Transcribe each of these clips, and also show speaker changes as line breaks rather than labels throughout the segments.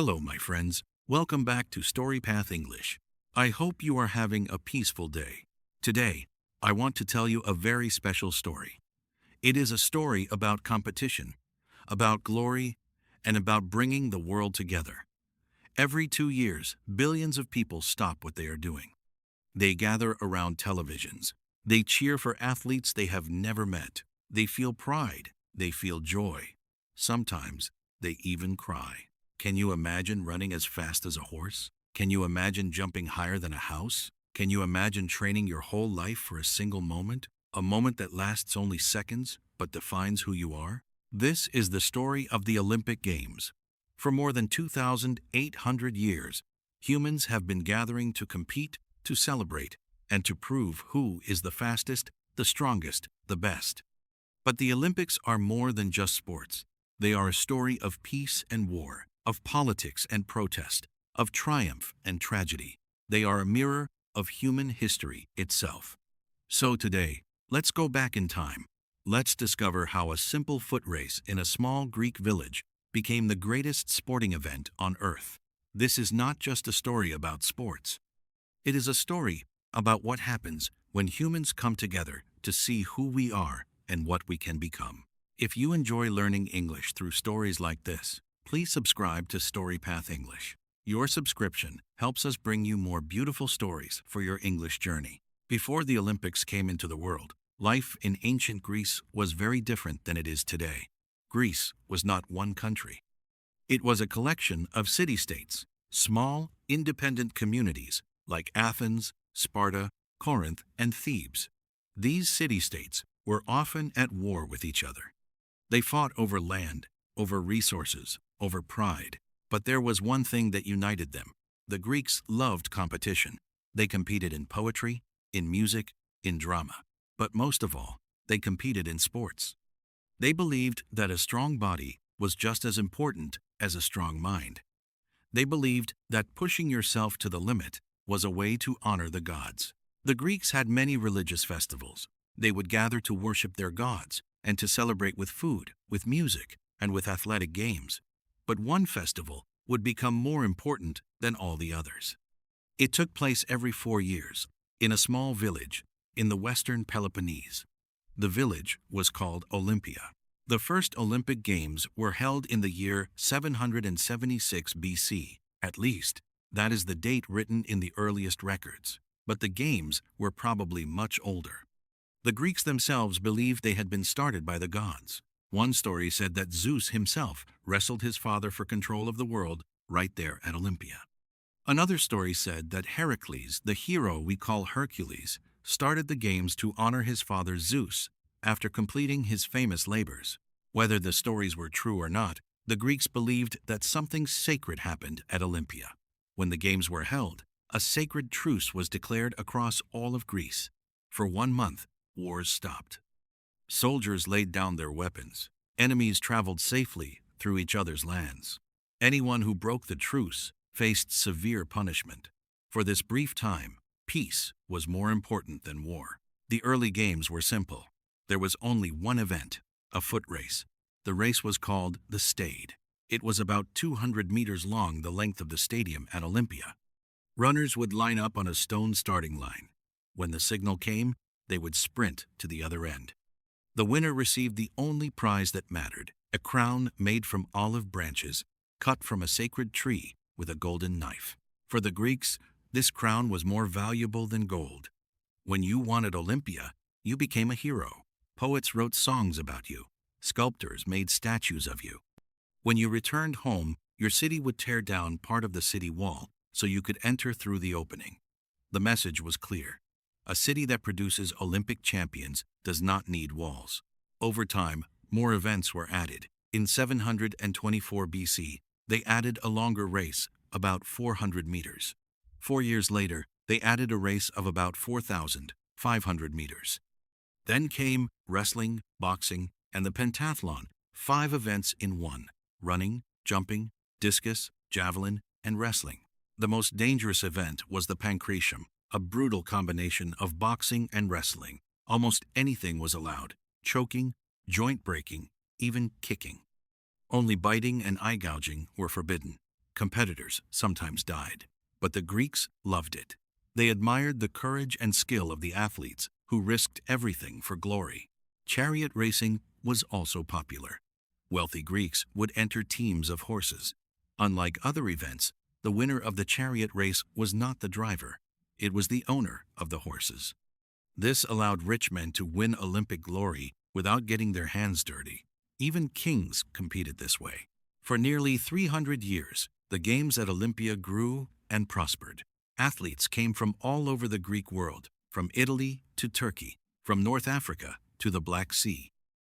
Hello, my friends. Welcome back to StoryPath English. I hope you are having a peaceful day. Today, I want to tell you a very special story. It is a story about competition, about glory, and about bringing the world together. Every 2 years, billions of people stop what they are doing. They gather around televisions. They cheer for athletes they have never met. They feel pride. They feel joy. Sometimes, they even cry. Can you imagine running as fast as a horse? Can you imagine jumping higher than a house? Can you imagine training your whole life for a single moment? A moment that lasts only seconds, but defines who you are? This is the story of the Olympic Games. For more than 2,800 years, humans have been gathering to compete, to celebrate, and to prove who is the fastest, the strongest, the best. But the Olympics are more than just sports. They are a story of peace and war, of politics and protest, of triumph and tragedy. They are a mirror of human history itself. So today, let's go back in time. Let's discover how a simple foot race in a small Greek village became the greatest sporting event on Earth. This is not just a story about sports. It is a story about what happens when humans come together to see who we are and what we can become. If you enjoy learning English through stories like this, please subscribe to StoryPath English. Your subscription helps us bring you more beautiful stories for your English journey. Before the Olympics came into the world, life in ancient Greece was very different than it is today. Greece was not one country. It was a collection of city-states, small, independent communities like Athens, Sparta, Corinth, and Thebes. These city-states were often at war with each other. They fought over land, over resources, over pride. But there was one thing that united them. The Greeks loved competition. They competed in poetry, in music, in drama. But most of all, they competed in sports. They believed that a strong body was just as important as a strong mind. They believed that pushing yourself to the limit was a way to honor the gods. The Greeks had many religious festivals. They would gather to worship their gods and to celebrate with food, with music, and with athletic games. But one festival would become more important than all the others. It took place every 4 years, in a small village in the western Peloponnese. The village was called Olympia. The first Olympic Games were held in the year 776 BC, at least. That is the date written in the earliest records. But the Games were probably much older. The Greeks themselves believed they had been started by the gods. One story said that Zeus himself wrestled his father for control of the world right there at Olympia. Another story said that Heracles, the hero we call Hercules, started the games to honor his father Zeus after completing his famous labors. Whether the stories were true or not, the Greeks believed that something sacred happened at Olympia. When the games were held, a sacred truce was declared across all of Greece. For 1 month, wars stopped. Soldiers laid down their weapons. Enemies traveled safely through each other's lands. Anyone who broke the truce faced severe punishment. For this brief time, peace was more important than war. The early games were simple. There was only one event, a foot race. The race was called the Stade. It was about 200 meters long, the length of the stadium at Olympia. Runners would line up on a stone starting line. When the signal came, they would sprint to the other end. The winner received the only prize that mattered, a crown made from olive branches, cut from a sacred tree with a golden knife. For the Greeks, this crown was more valuable than gold. When you won at Olympia, you became a hero. Poets wrote songs about you. Sculptors made statues of you. When you returned home, your city would tear down part of the city wall so you could enter through the opening. The message was clear. A city that produces Olympic champions does not need walls. Over time, more events were added. In 724 BC, they added a longer race, about 400 meters. 4 years later, they added a race of about 4,500 meters. Then came wrestling, boxing, and the pentathlon, 5 events in one: running, jumping, discus, javelin, and wrestling. The most dangerous event was the pancratium, a brutal combination of boxing and wrestling. Almost anything was allowed: choking, joint breaking, even kicking. Only biting and eye gouging were forbidden. Competitors sometimes died, but the Greeks loved it. They admired the courage and skill of the athletes who risked everything for glory. Chariot racing was also popular. Wealthy Greeks would enter teams of horses. Unlike other events, the winner of the chariot race was not the driver. It was the owner of the horses. This allowed rich men to win Olympic glory without getting their hands dirty. Even kings competed this way. For nearly 300 years, the games at Olympia grew and prospered. Athletes came from all over the Greek world, from Italy to Turkey, from North Africa to the Black Sea.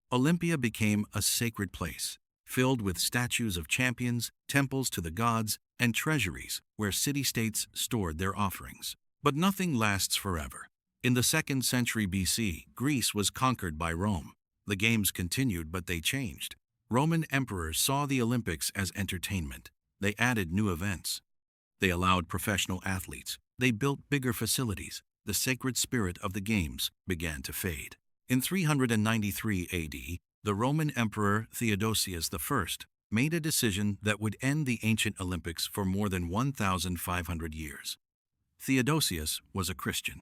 Olympia became a sacred place, filled with statues of champions, temples to the gods, and treasuries where city-states stored their offerings. But nothing lasts forever. In the 2nd century BC, Greece was conquered by Rome. The games continued, but they changed. Roman emperors saw the Olympics as entertainment. They added new events. They allowed professional athletes. They built bigger facilities. The sacred spirit of the games began to fade. In 393 AD, the Roman Emperor Theodosius I made a decision that would end the ancient Olympics for more than 1,500 years. Theodosius was a Christian.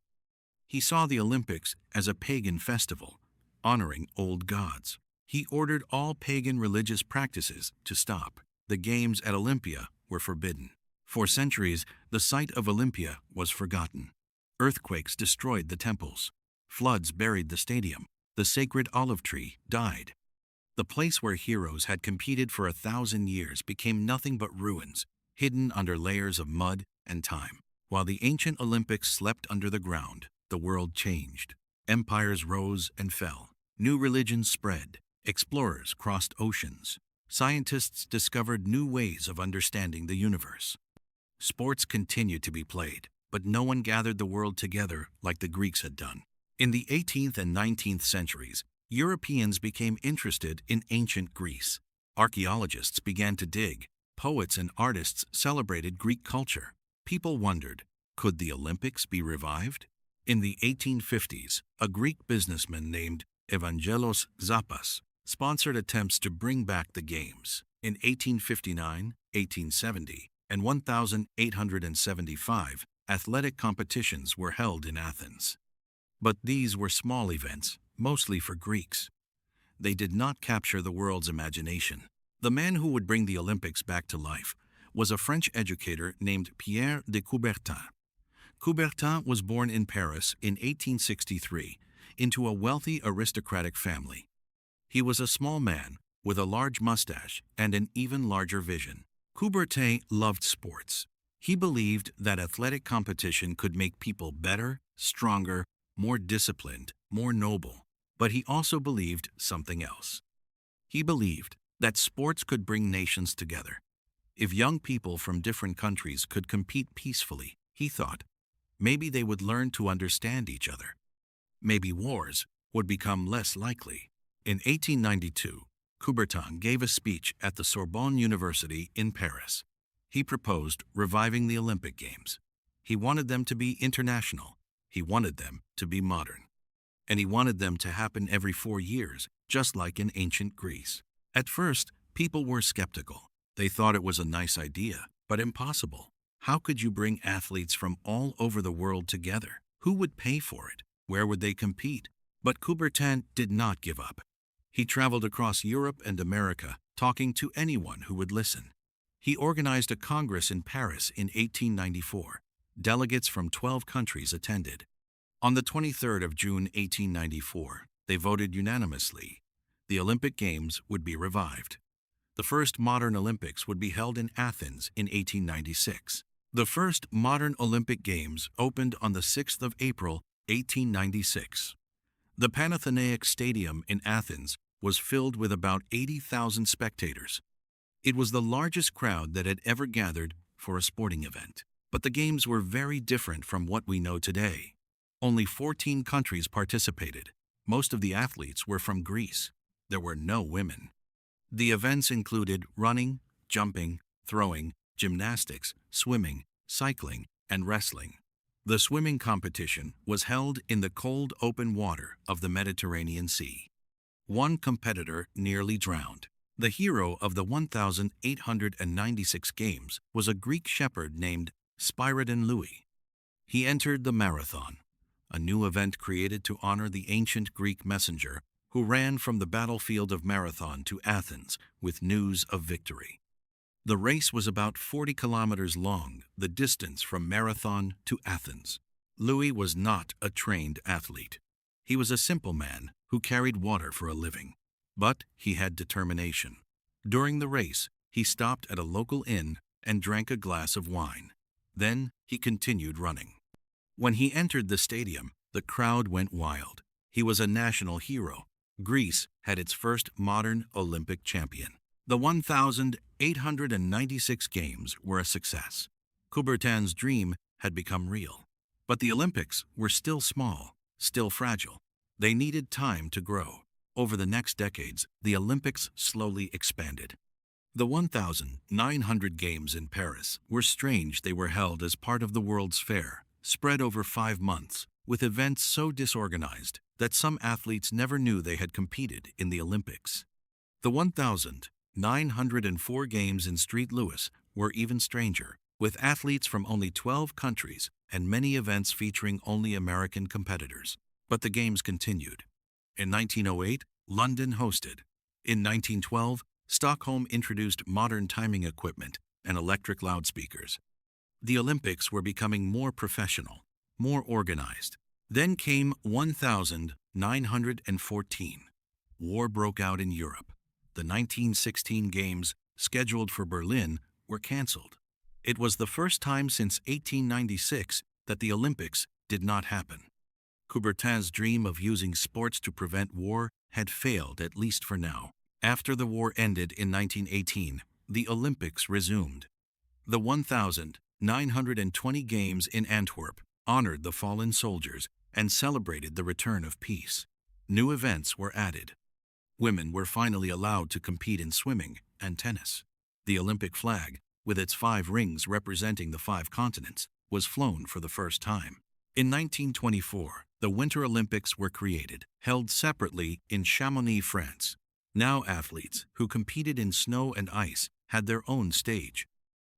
He saw the Olympics as a pagan festival, honoring old gods. He ordered all pagan religious practices to stop. The games at Olympia were forbidden. For centuries, the site of Olympia was forgotten. Earthquakes destroyed the temples. Floods buried the stadium. The sacred olive tree died. The place where heroes had competed for 1,000 years became nothing but ruins, hidden under layers of mud and time. While the ancient Olympics slept under the ground, the world changed. Empires rose and fell. New religions spread. Explorers crossed oceans. Scientists discovered new ways of understanding the universe. Sports continued to be played, but no one gathered the world together like the Greeks had done. In the 18th and 19th centuries, Europeans became interested in ancient Greece. Archaeologists began to dig. Poets and artists celebrated Greek culture. People wondered, could the Olympics be revived? In the 1850s, a Greek businessman named Evangelos Zapas sponsored attempts to bring back the games. In 1859, 1870, and 1875, athletic competitions were held in Athens. But these were small events, mostly for Greeks. They did not capture the world's imagination. The man who would bring the Olympics back to life was a French educator named Pierre de Coubertin. Coubertin was born in Paris in 1863 into a wealthy aristocratic family. He was a small man with a large mustache and an even larger vision. Coubertin loved sports. He believed that athletic competition could make people better, stronger, more disciplined, more noble. But he also believed something else. He believed that sports could bring nations together. If young people from different countries could compete peacefully, he thought, maybe they would learn to understand each other. Maybe wars would become less likely. In 1892, Coubertin gave a speech at the Sorbonne University in Paris. He proposed reviving the Olympic Games. He wanted them to be international. He wanted them to be modern. And he wanted them to happen every 4 years, just like in ancient Greece. At first, people were skeptical. They thought it was a nice idea, but impossible. How could you bring athletes from all over the world together? Who would pay for it? Where would they compete? But Coubertin did not give up. He traveled across Europe and America, talking to anyone who would listen. He organized a congress in Paris in 1894. Delegates from 12 countries attended. On the 23rd of June 1894, they voted unanimously. The Olympic Games would be revived. The first modern Olympics would be held in Athens in 1896. The first modern Olympic Games opened on the 6th of April, 1896. The Panathenaic Stadium in Athens was filled with about 80,000 spectators. It was the largest crowd that had ever gathered for a sporting event. But the games were very different from what we know today. Only 14 countries participated. Most of the athletes were from Greece. There were no women. The events included running, jumping, throwing, gymnastics, swimming, cycling, and wrestling. The swimming competition was held in the cold open water of the Mediterranean Sea. One competitor nearly drowned. The hero of the 1,896 games was a Greek shepherd named Spyridon Louis. He entered the marathon, a new event created to honor the ancient Greek messenger who ran from the battlefield of Marathon to Athens with news of victory. The race was about 40 kilometers long, the distance from Marathon to Athens. Louis was not a trained athlete. He was a simple man who carried water for a living. But he had determination. During the race, he stopped at a local inn and drank a glass of wine. Then he continued running. When he entered the stadium, the crowd went wild. He was a national hero. Greece had its first modern Olympic champion. The 1,896 games were a success. Coubertin's dream had become real. But the Olympics were still small, still fragile. They needed time to grow. Over the next decades, the Olympics slowly expanded. The 1,900 games in Paris were strange. They were held as part of the World's Fair, spread over 5 months, with events so disorganized that some athletes never knew they had competed in the Olympics. The 1,904 games in St. Louis were even stranger, with athletes from only 12 countries and many events featuring only American competitors. But the games continued. In 1908, London hosted. In 1912, Stockholm introduced modern timing equipment and electric loudspeakers. The Olympics were becoming more professional, more organized. Then came 1914. War broke out in Europe. The 1916 Games, scheduled for Berlin, were canceled. It was the first time since 1896 that the Olympics did not happen. Coubertin's dream of using sports to prevent war had failed, at least for now. After the war ended in 1918, the Olympics resumed. The 1,920 Games in Antwerp honored the fallen soldiers and celebrated the return of peace. New events were added. Women were finally allowed to compete in swimming and tennis. The Olympic flag, with its 5 rings representing the 5 continents, was flown for the first time. In 1924, the Winter Olympics were created, held separately in Chamonix, France. Now athletes who competed in snow and ice had their own stage.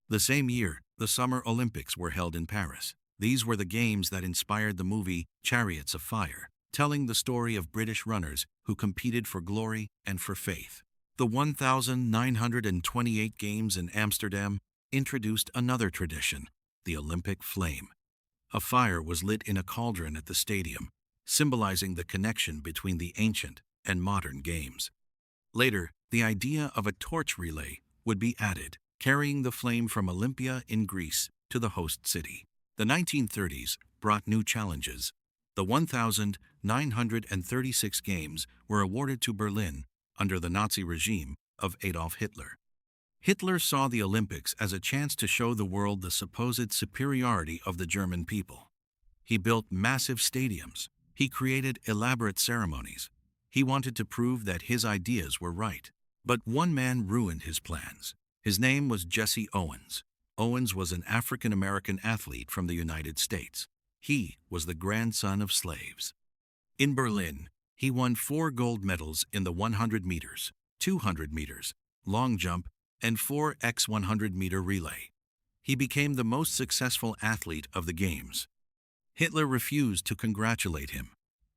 The same year, the Summer Olympics were held in Paris. These were the games that inspired the movie Chariots of Fire, telling the story of British runners who competed for glory and for faith. The 1,928 Games in Amsterdam introduced another tradition, the Olympic flame. A fire was lit in a cauldron at the stadium, symbolizing the connection between the ancient and modern games. Later, the idea of a torch relay would be added, carrying the flame from Olympia in Greece to the host city. The 1930s brought new challenges. The 1,936 Games were awarded to Berlin under the Nazi regime of Adolf Hitler. Hitler saw the Olympics as a chance to show the world the supposed superiority of the German people. He built massive stadiums. He created elaborate ceremonies. He wanted to prove that his ideas were right. But one man ruined his plans. His name was Jesse Owens. Owens was an African-American athlete from the United States. He was the grandson of slaves. In Berlin, he won 4 gold medals in the 100 meters, 200 meters, long jump, and 4x100-meter relay. He became the most successful athlete of the Games. Hitler refused to congratulate him,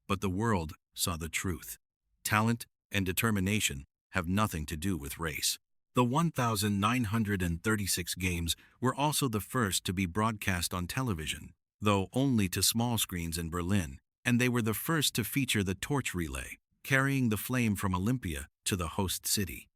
but the world saw the truth. Talent and determination have nothing to do with race. The 1,936 Games were also the first to be broadcast on television, though only to small screens in Berlin, and they were the first to feature the torch relay, carrying the flame from Olympia to the host city.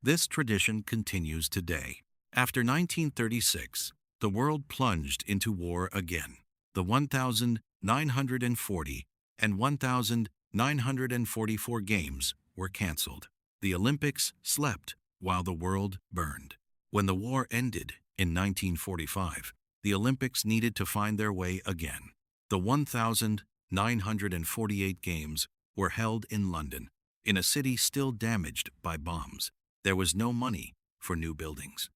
This tradition continues today. After 1936, the world plunged into war again. The 1,940 and 1,944 Games were canceled. The Olympics slept while the world burned. When the war ended in 1945, the Olympics needed to find their way again. The 1,948 Games were held in London, in a city still damaged by bombs. There was no money for new buildings.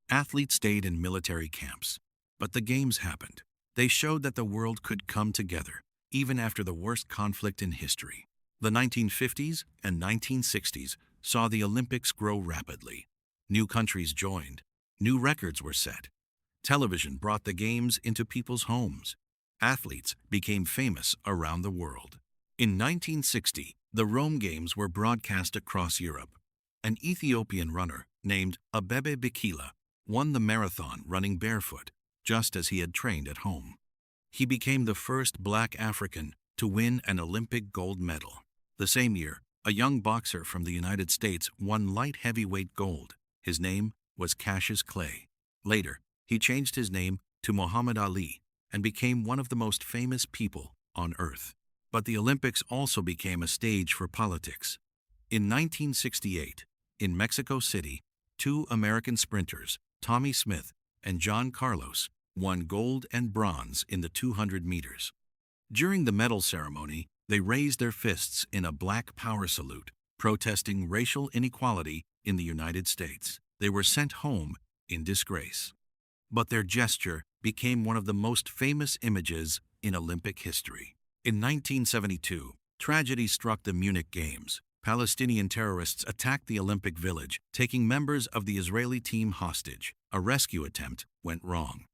Athletes stayed in military camps, but the Games happened. They showed that the world could come together, even after the worst conflict in history. The 1950s and 1960s saw the Olympics grow rapidly. New countries joined. New records were set. Television brought the games into people's homes. Athletes became famous around the world. In 1960, the Rome Games were broadcast across Europe. An Ethiopian runner named Abebe Bikila won the marathon running barefoot, just as he had trained at home. He became the first black African to win an Olympic gold medal. The same year, a young boxer from the United States won light heavyweight gold. His name was Cassius Clay. Later, he changed his name to Muhammad Ali and became one of the most famous people on earth. But the Olympics also became a stage for politics. In 1968, in Mexico City, two American sprinters, Tommy Smith and John Carlos, won gold and bronze in the 200 meters. During the medal ceremony, they raised their fists in a black power salute, protesting racial inequality in the United States. They were sent home in disgrace. But their gesture became one of the most famous images in Olympic history. In 1972, tragedy struck the Munich Games. Palestinian terrorists attacked the Olympic Village, taking members of the Israeli team hostage. A rescue attempt went wrong.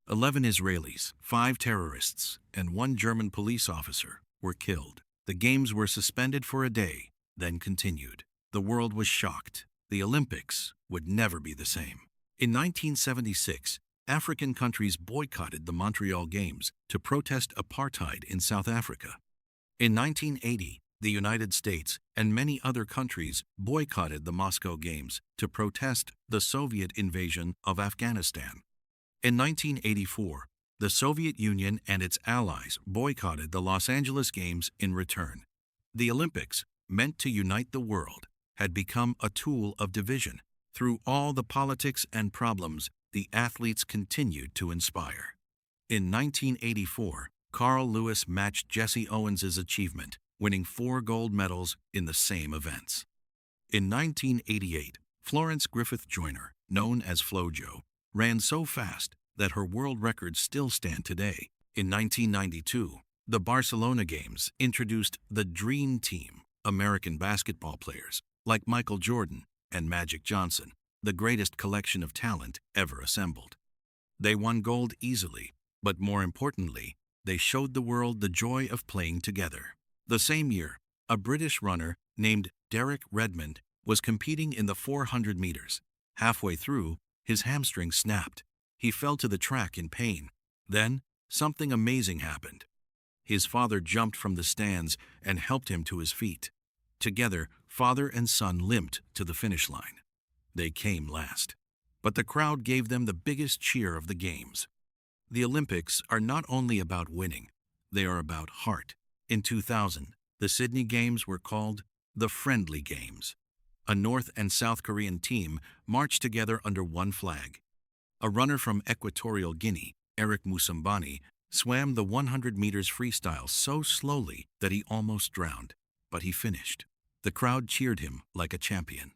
11 Israelis, 5 terrorists, and 1 German police officer were killed. The Games were suspended for a day, then continued. The world was shocked. The Olympics would never be the same. In 1976, African countries boycotted the Montreal Games to protest apartheid in South Africa. In 1980, the United States and many other countries boycotted the Moscow Games to protest the Soviet invasion of Afghanistan. In 1984, the Soviet Union and its allies boycotted the Los Angeles Games in return. The Olympics, meant to unite the world, had become a tool of division. Through all the politics and problems, the athletes continued to inspire. In 1984, Carl Lewis matched Jesse Owens's achievement, winning 4 gold medals in the same events. In 1988, Florence Griffith Joyner, known as FloJo, ran so fast that her world records still stand today. In 1992, the Barcelona Games introduced the Dream Team, American basketball players like Michael Jordan and Magic Johnson, the greatest collection of talent ever assembled. They won gold easily, but more importantly, they showed the world the joy of playing together. The same year, a British runner named Derek Redmond was competing in the 400 meters. Halfway through, his hamstring snapped. He fell to the track in pain. Then, something amazing happened. His father jumped from the stands and helped him to his feet. Together, father and son limped to the finish line. They came last, but the crowd gave them the biggest cheer of the Games. The Olympics are not only about winning, they are about heart. In 2000, the Sydney Games were called the Friendly Games. A North and South Korean team marched together under one flag. A runner from Equatorial Guinea, Eric Musambani, swam the 100 meters freestyle so slowly that he almost drowned, but he finished. The crowd cheered him like a champion.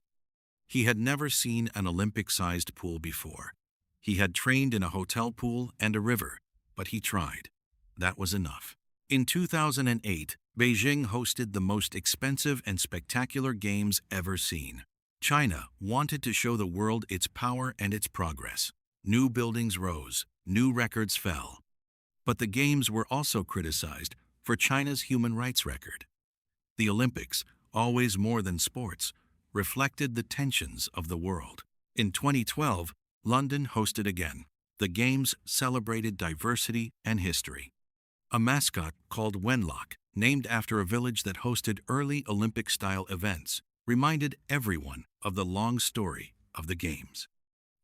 He had never seen an Olympic-sized pool before. He had trained in a hotel pool and a river, but he tried. That was enough. In 2008, Beijing hosted the most expensive and spectacular games ever seen. China wanted to show the world its power and its progress. New buildings rose, new records fell. But the Games were also criticized for China's human rights record. The Olympics, always more than sports, reflected the tensions of the world. In 2012, London hosted again. The Games celebrated diversity and history. A mascot called Wenlock, named after a village that hosted early Olympic-style events, reminded everyone of the long story of the Games.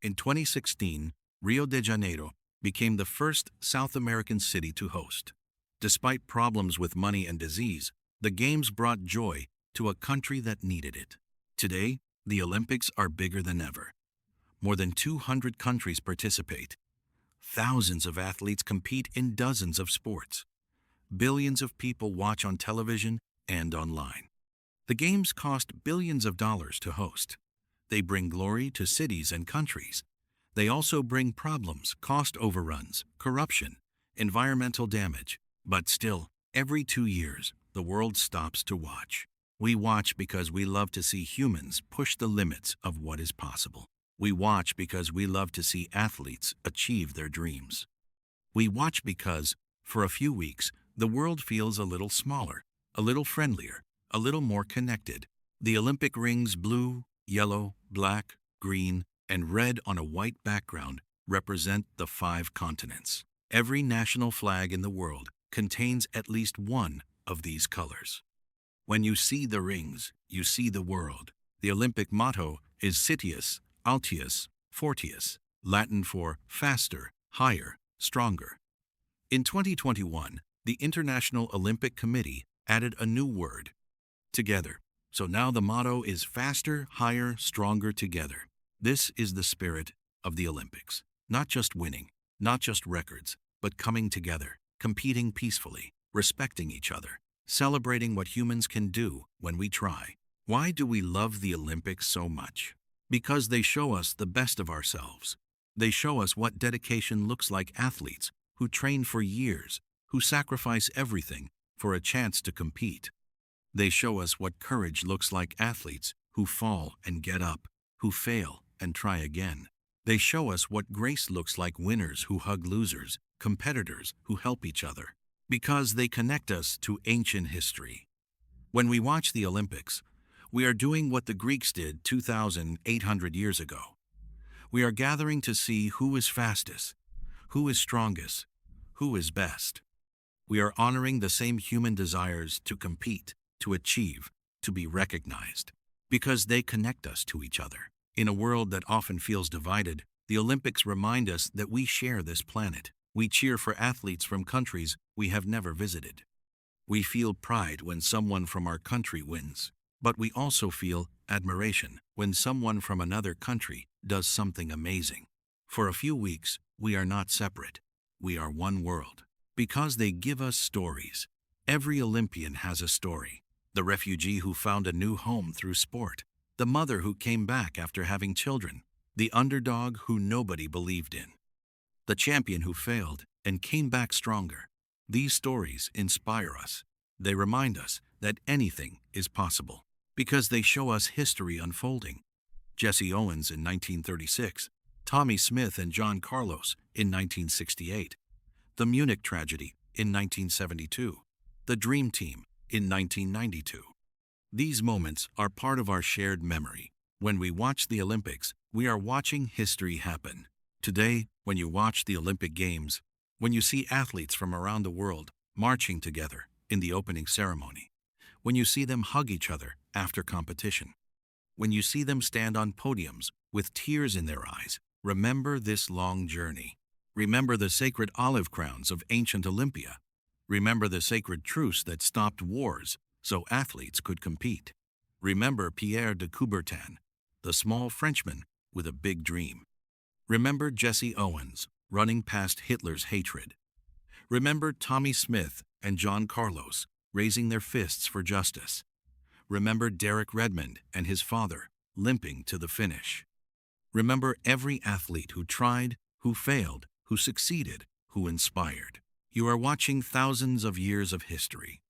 In 2016, Rio de Janeiro became the first South American city to host. Despite problems with money and disease, the Games brought joy to a country that needed it. Today, the Olympics are bigger than ever. More than 200 countries participate. Thousands of athletes compete in dozens of sports. Billions of people watch on television and online. The Games cost billions of dollars to host. They bring glory to cities and countries. They also bring problems, cost overruns, corruption, environmental damage. But still, every 2 years, the world stops to watch. We watch because we love to see humans push the limits of what is possible. We watch because we love to see athletes achieve their dreams. We watch because, for a few weeks, the world feels a little smaller, a little friendlier, a little more connected. The Olympic rings, blue, yellow, black, green, and red on a white background, represent the 5 continents. Every national flag in the world contains at least one of these colors. When you see the rings, you see the world. The Olympic motto is Citius, Altius, Fortius, Latin for faster, higher, stronger. In 2021, the International Olympic Committee added a new word, together. So now the motto is faster, higher, stronger together. This is the spirit of the Olympics. Not just winning, not just records, but coming together, competing peacefully, respecting each other, celebrating what humans can do when we try. Why do we love the Olympics so much? Because they show us the best of ourselves. They show us what dedication looks like. Athletes who train for years, who sacrifice everything for a chance to compete. They show us what courage looks like. Athletes who fall and get up, who fail and try again. They show us what grace looks like. Winners who hug losers, competitors who help each other. Because they connect us to ancient history. When we watch the Olympics, we are doing what the Greeks did 2,800 years ago. We are gathering to see who is fastest, who is strongest, who is best. We are honoring the same human desires to compete, to achieve, to be recognized, because they connect us to each other. In a world that often feels divided, the Olympics remind us that we share this planet. We cheer for athletes from countries we have never visited. We feel pride when someone from our country wins, but we also feel admiration when someone from another country does something amazing. For a few weeks, we are not separate. We are one world. Because they give us stories. Every Olympian has a story. The refugee who found a new home through sport. The mother who came back after having children. The underdog who nobody believed in. The champion who failed and came back stronger. These stories inspire us. They remind us that anything is possible. Because they show us history unfolding. Jesse Owens in 1936. Tommy Smith and John Carlos in 1968. The Munich tragedy in 1972. The Dream Team in 1992. These moments are part of our shared memory. When we watch the Olympics, we are watching history happen. Today, when you watch the Olympic Games, when you see athletes from around the world marching together in the opening ceremony, when you see them hug each other after competition, when you see them stand on podiums with tears in their eyes, remember this long journey. Remember the sacred olive crowns of ancient Olympia. Remember the sacred truce that stopped wars so athletes could compete. Remember Pierre de Coubertin, the small Frenchman with a big dream. Remember Jesse Owens running past Hitler's hatred. Remember Tommy Smith and John Carlos raising their fists for justice. Remember Derek Redmond and his father limping to the finish. Remember every athlete who tried, who failed, who succeeded, who inspired. You are watching thousands of years of history.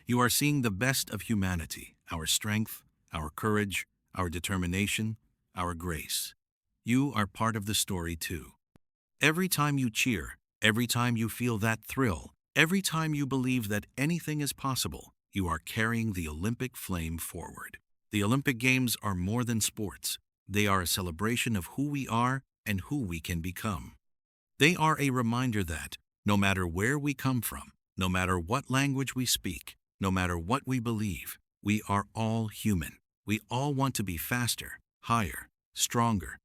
You are seeing the best of humanity, our strength, our courage, our determination, our grace. You are part of the story too. Every time you cheer, every time you feel that thrill, every time you believe that anything is possible, you are carrying the Olympic flame forward. The Olympic Games are more than sports. They are a celebration of who we are and who we can become. They are a reminder that, no matter where we come from, no matter what language we speak, no matter what we believe, we are all human. We all want to be faster, higher, stronger,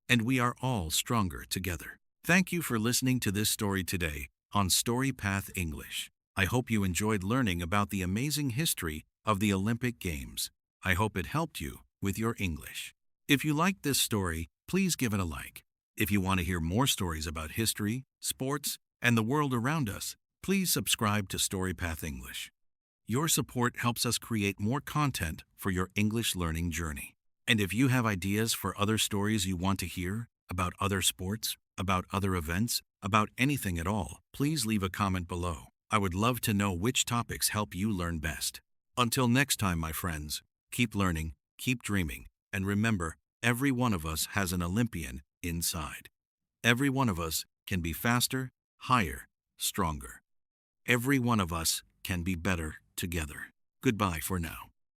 and we are all stronger together. Thank you for listening to this story today on StoryPath English. I hope you enjoyed learning about the amazing history of the Olympic Games. I hope it helped you with your English. If you liked this story, please give it a like. If you want to hear more stories about history, sports, and the world around us, please subscribe to StoryPath English. Your support helps us create more content for your English learning journey. And if you have ideas for other stories you want to hear, about other sports, about other events, about anything at all, please leave a comment below. I would love to know which topics help you learn best. Until next time, my friends, keep learning, keep dreaming, and remember, every one of us has an Olympian inside. Every one of us can be faster, higher, stronger. Every one of us can be better together. Goodbye for now.